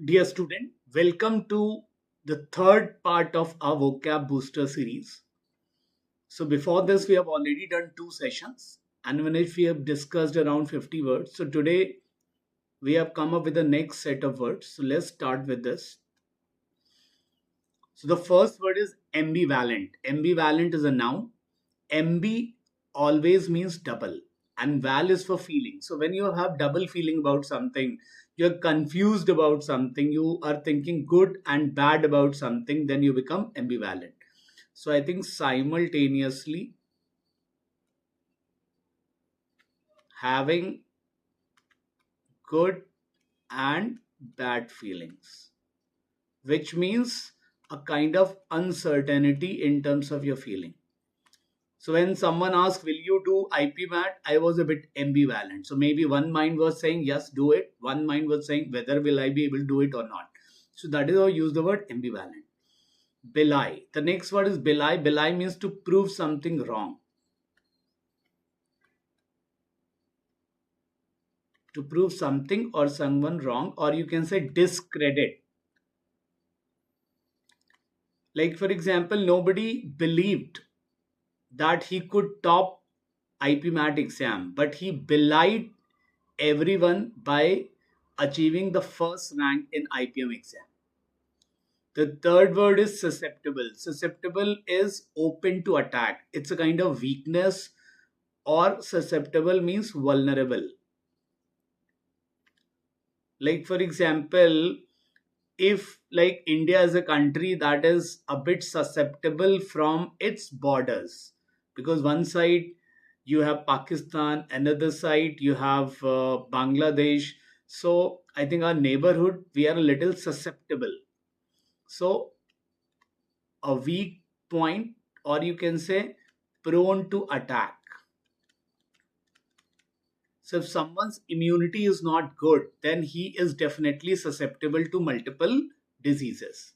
Dear student, welcome to the third part of our vocab booster series. So before this, we have already done two sessions and in which we have discussed around 50 words. So today we have come up with the next set of words. So let's start with this. So the first word is ambivalent. Ambivalent is a noun. Ambi always means double and val is for feeling. So when you have double feeling about something, you're confused about something, you are thinking good and bad about something, then you become ambivalent. So I think simultaneously having good and bad feelings, which means a kind of uncertainty in terms of your feeling. So when someone asked, will you do IPMAT? I was a bit ambivalent. So maybe one mind was saying, yes, do it. One mind was saying, whether will I be able to do it or not. So that is how I use the word ambivalent. Belie. The next word is belie. Belie means to prove something wrong. To prove something or someone wrong, or you can say discredit. Like for example, nobody believed that he could top IPMAT exam, but he belied everyone by achieving the first rank in IPM exam. The third word is susceptible. Susceptible is open to attack. It's a kind of weakness, or susceptible means vulnerable. Like for example, if like India is a country that is a bit susceptible from its borders, because one side you have Pakistan, another side you have Bangladesh. So I think our neighborhood, we are a little susceptible. So a weak point, or you can say prone to attack. So if someone's immunity is not good, then he is definitely susceptible to multiple diseases.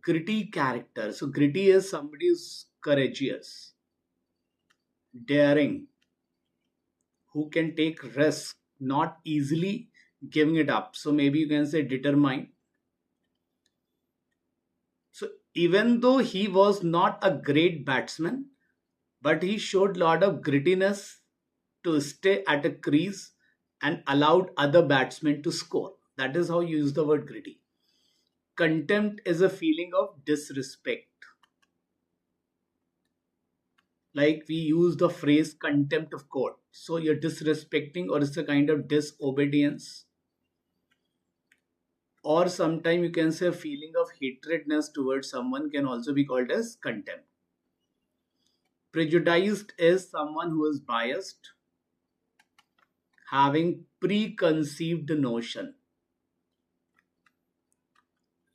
Gritty character. So gritty is somebody who's courageous, daring, who can take risk, not easily giving it up. So maybe you can say determined. So even though he was not a great batsman, but he showed a lot of grittiness to stay at a crease and allowed other batsmen to score. That is how you use the word gritty. Contempt is a feeling of disrespect. Like we use the phrase contempt of court. So you're disrespecting, or it's a kind of disobedience. Or sometimes you can say a feeling of hatredness towards someone can also be called as contempt. Prejudiced is someone who is biased, having preconceived notion.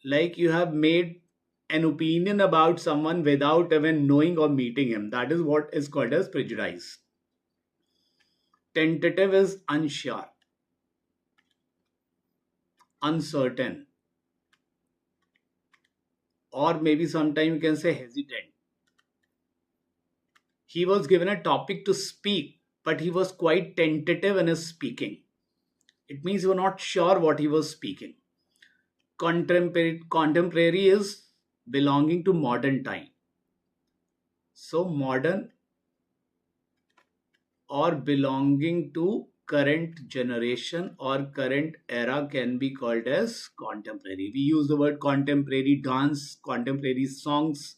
Like you have made an opinion about someone without even knowing or meeting him. That is what is called as prejudice. Tentative is unsure, uncertain, or maybe sometimes you can say hesitant. He was given a topic to speak, but he was quite tentative in his speaking. It means he was not sure what he was speaking. Contemporary is belonging to modern time. So modern or belonging to current generation or current era can be called as contemporary. We use the word contemporary dance, contemporary songs.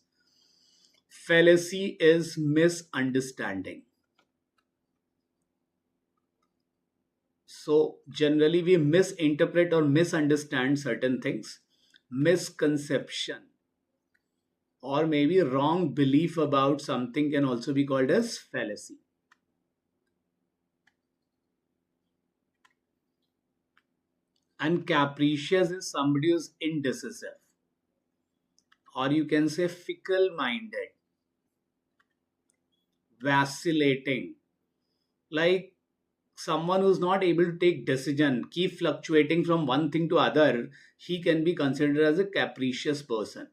Fallacy is misunderstanding. So generally we misinterpret or misunderstand certain things. Misconception or maybe wrong belief about something can also be called as fallacy. And capricious is somebody who's indecisive, or you can say fickle minded, vacillating, like someone who's not able to take decision, keep fluctuating from one thing to other. He can be considered as a capricious person.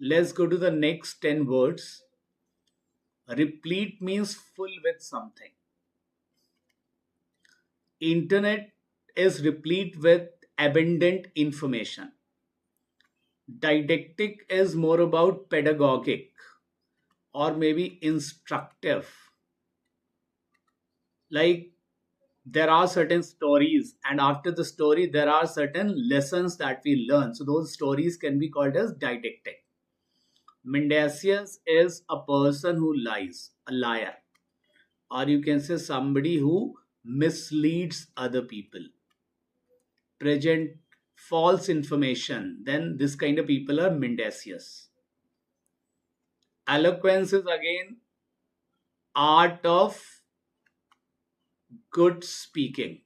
Let's go to the next 10 words. Replete means full with something. Internet is replete with abundant information. Didactic is more about pedagogic or maybe instructive. Like there are certain stories, and after the story there are certain lessons that we learn, so those stories can be called as didactic. Mendacious is a person who lies, a liar, or you can say somebody who misleads other people, present false information, then this kind of people are mendacious. Eloquence is again art of good speaking.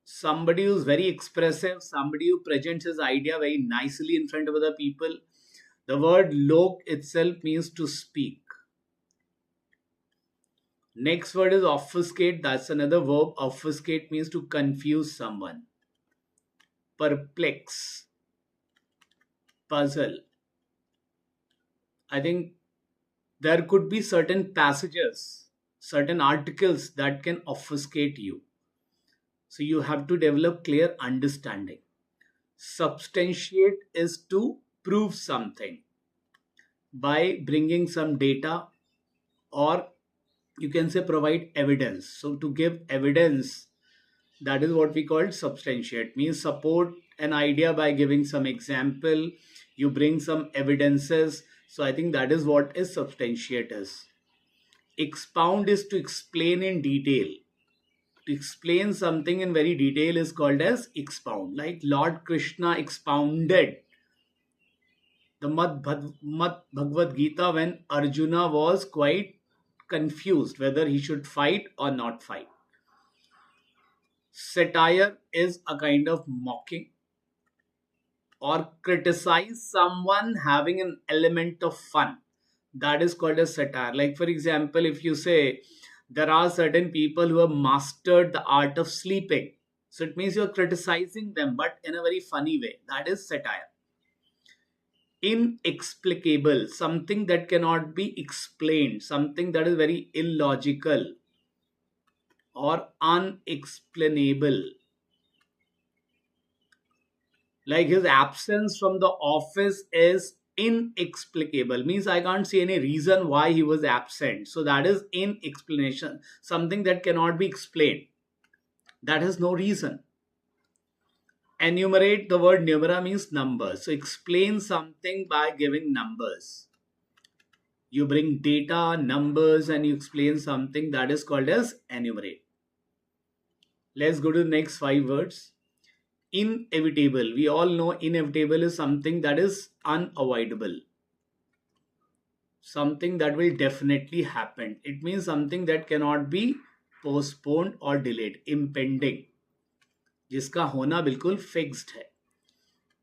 Somebody who's very expressive, somebody who presents his idea very nicely in front of other people. The word lok itself means to speak. Next word is obfuscate. That's another verb. Obfuscate means to confuse someone. Perplex, puzzle. I think there could be certain passages, certain articles that can obfuscate you. So you have to develop clear understanding. Substantiate is to prove something by bringing some data, or you can say provide evidence. So to give evidence, that is what we call substantiate, means support an idea by giving some example, you bring some evidences. So I think that is what is substantiate is. Expound is to explain in detail. To explain something in very detail is called as expound. Like Lord Krishna expounded the Mad Bhagavad Gita when Arjuna was quite confused whether he should fight or not fight. Satire is a kind of mocking or criticize someone having an element of fun. That is called as satire. Like for example, if you say there are certain people who have mastered the art of sleeping, so it means you're criticizing them but in a very funny way. That is satire. Inexplicable, something that cannot be explained, something that is very illogical or unexplainable. Like his absence from the office is inexplicable, means I can't see any reason why he was absent. So that is inexplanation, something that cannot be explained, that has no reason. Enumerate, the word numera means numbers. So explain something by giving numbers. You bring data, numbers, and you explain something, that is called as enumerate. Let's go to the next 5 words. Inevitable. We all know inevitable is something that is unavoidable. Something that will definitely happen. It means something that cannot be postponed or delayed. Impending, जिसका होना बिल्कुल fixed है.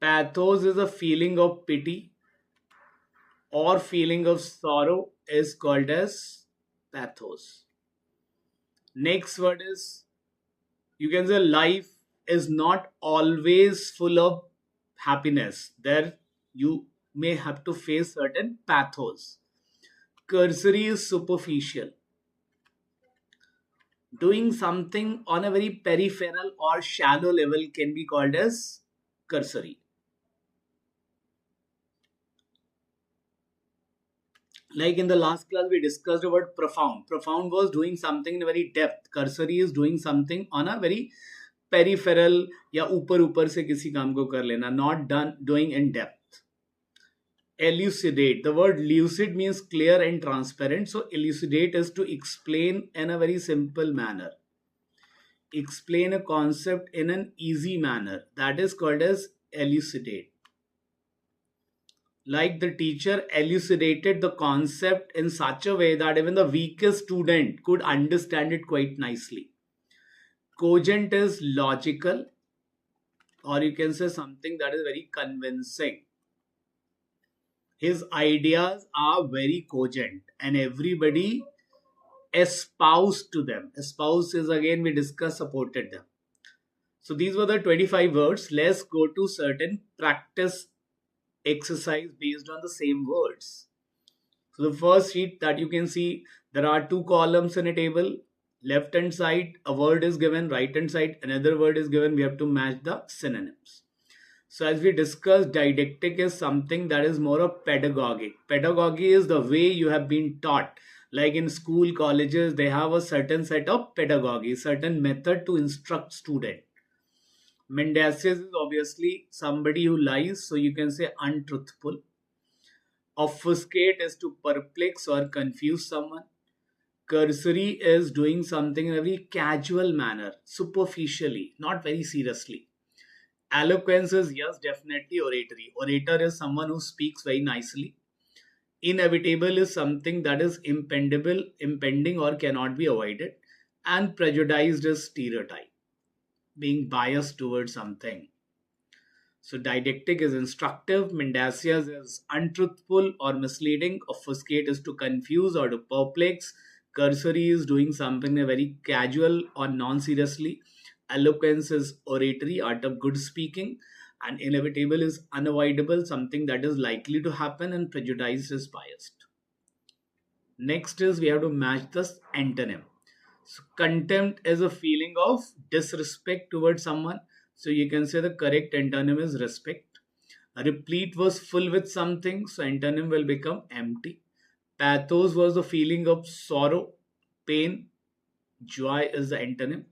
Pathos is a feeling of pity or feeling of sorrow is called as pathos. Next word is, you can say life is not always full of happiness. There you may have to face certain pathos. Cursory is superficial. Doing something on a very peripheral or shallow level can be called as cursory. Like in the last class we discussed about profound. Profound was doing something in a very depth. Cursory is doing something on a very peripheral या ऊपर ऊपर से किसी काम को कर लेना, not done doing in depth. Elucidate, the word lucid means clear and transparent. So elucidate is to explain in a very simple manner, explain a concept in an easy manner, that is called as elucidate. Like the teacher elucidated the concept in such a way that even the weakest student could understand it quite nicely. Cogent is logical, or you can say something that is very convincing. His ideas are very cogent and everybody espoused to them. Espoused is, again we discussed, supported them. So these were the 25 words. Let's go to certain practice exercise based on the same words. So the first sheet that you can see, there are 2 columns in a table. Left hand side a word is given, right hand side another word is given, we have to match the synonyms. So as we discussed, didactic is something that is more of pedagogic. Pedagogy is the way you have been taught. Like in school, colleges, they have a certain set of pedagogy, certain method to instruct student. Mendacious is obviously somebody who lies, so you can say untruthful. Obfuscate is to perplex or confuse someone. Cursory is doing something in a very casual manner, superficially, not very seriously. Eloquence is, yes, definitely oratory. Orator is someone who speaks very nicely. Inevitable is something that is impending or cannot be avoided. And prejudiced is stereotype, being biased towards something. So didactic is instructive, mendacious is untruthful or misleading, obfuscate is to confuse or to perplex, cursory is doing something very casual or non-seriously, eloquence is oratory, art of good speaking, and inevitable is unavoidable, something that is likely to happen, and prejudice is biased. Next is we have to match the antonym. So contempt is a feeling of disrespect towards someone. So you can say the correct antonym is respect. Replete was full with something, so antonym will become empty. Pathos was the feeling of sorrow, pain. Joy is the antonym.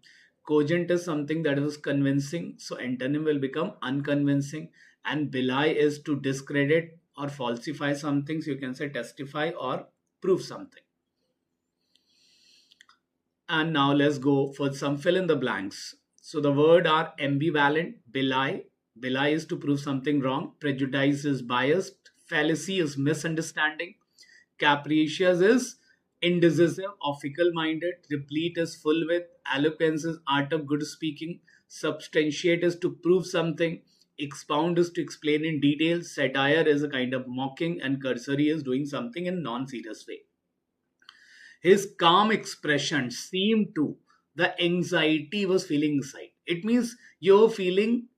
Cogent is something that was convincing, so antonym will become unconvincing. And belie is to discredit or falsify something, so you can say testify or prove something. And now let's go for some fill in the blanks. So the word are ambivalent, belie. Belie is to prove something wrong. Prejudice is biased. Fallacy is misunderstanding. Capricious is indecisive or fickle minded. Replete is full with. Eloquence is art of good speaking. Substantiate is to prove something. Expound is to explain in detail. Satire is a kind of mocking. And cursory is doing something in non-serious way. His calm expression seemed to the anxiety was feeling inside. It means you're feeling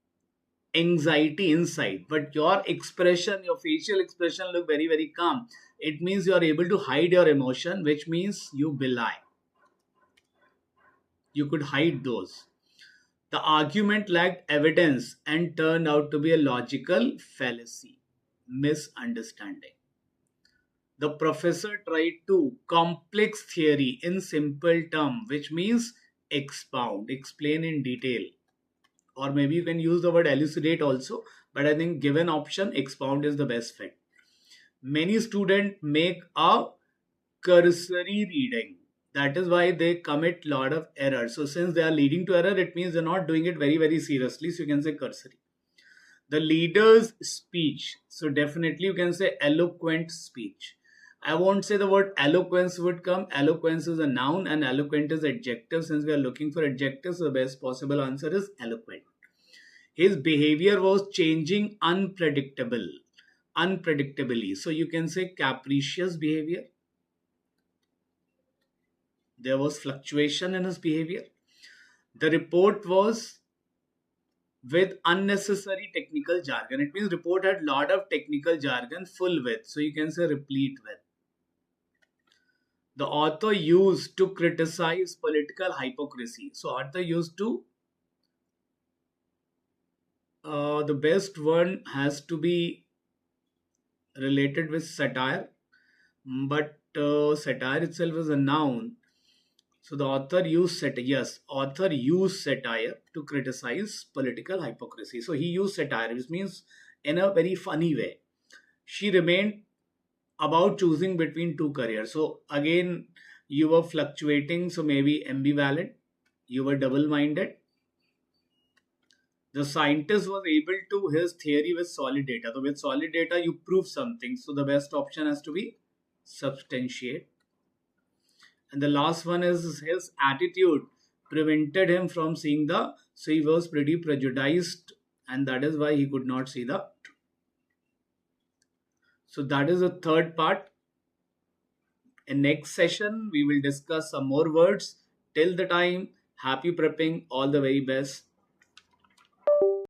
anxiety inside, but your expression, your facial expression look very, very calm. It means you are able to hide your emotion, which means you belie. You could hide those. The argument lacked evidence and turned out to be a logical fallacy, misunderstanding. The professor tried to complex theory in simple term, which means expound, explain in detail. Or maybe you can use the word elucidate also, but I think given option, expound is the best fit. Many students make a cursory reading. That is why they commit lot of errors. So since they are leading to error, it means they're not doing it very, very seriously. So you can say cursory. The leader's speech. So definitely you can say eloquent speech. I won't say the word eloquence would come. Eloquence is a noun and eloquent is adjective. Since we are looking for adjectives, the best possible answer is eloquent. His behavior was changing unpredictably. So you can say capricious behavior. There was fluctuation in his behavior. The report was with unnecessary technical jargon. It means report had lot of technical jargon full with. So you can say replete with. The author used to criticize political hypocrisy. So author used to, the best one has to be related with satire, but satire itself is a noun. So the author used satire. Yes, author used satire to criticize political hypocrisy. So he used satire, which means in a very funny way. She remained about choosing between two careers. So again, you were fluctuating. So maybe ambivalent. You were double-minded. The scientist was able to his theory with solid data. So with solid data, you prove something. So the best option has to be substantiate. And the last one is his attitude prevented him from seeing the, so he was pretty prejudiced and that is why he could not see the. So that is the third part. In next session, we will discuss some more words. Till the time, happy prepping, all the very best.